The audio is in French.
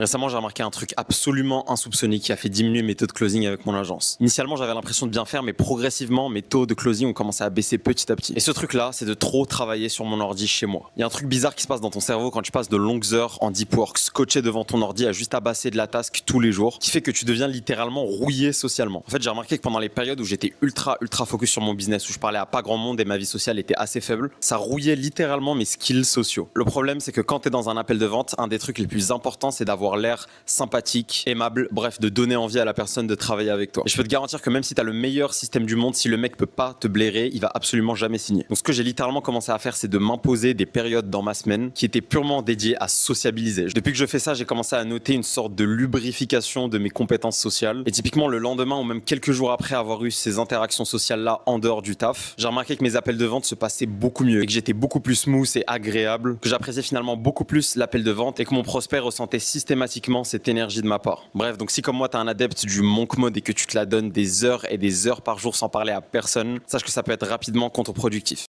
Récemment, j'ai remarqué un truc absolument insoupçonné qui a fait diminuer mes taux de closing avec mon agence. Initialement, j'avais l'impression de bien faire, mais progressivement, mes taux de closing ont commencé à baisser petit à petit. Et ce truc-là, c'est de trop travailler sur mon ordi chez moi. Il y a un truc bizarre qui se passe dans ton cerveau quand tu passes de longues heures en deep work, scotché devant ton ordi à juste abasser de la task tous les jours, qui fait que tu deviens littéralement rouillé socialement. En fait, j'ai remarqué que pendant les périodes où j'étais ultra focus sur mon business, où je parlais à pas grand monde et ma vie sociale était assez faible, ça rouillait littéralement mes skills sociaux. Le problème, c'est que quand t'es dans un appel de vente, un des trucs les plus importants, c'est d'avoir l'air sympathique, aimable, bref, de donner envie à la personne de travailler avec toi. Et je peux te garantir que même si t'as le meilleur système du monde, si le mec peut pas te blairer, il va absolument jamais signer. Donc ce que j'ai littéralement commencé à faire, c'est de m'imposer des périodes dans ma semaine qui étaient purement dédiées à sociabiliser. Depuis que je fais ça, j'ai commencé à noter une sorte de lubrification de mes compétences sociales. Et typiquement, le lendemain ou même quelques jours après avoir eu ces interactions sociales-là en dehors du taf, j'ai remarqué que mes appels de vente se passaient beaucoup mieux et que j'étais beaucoup plus smooth et agréable, que j'appréciais finalement beaucoup plus l'appel de vente et que mon prospect ressentait systématiquement cette énergie de ma part. Bref, donc si comme moi t'es un adepte du monk mode et que tu te la donnes des heures et des heures par jour sans parler à personne, sache que ça peut être rapidement contre-productif.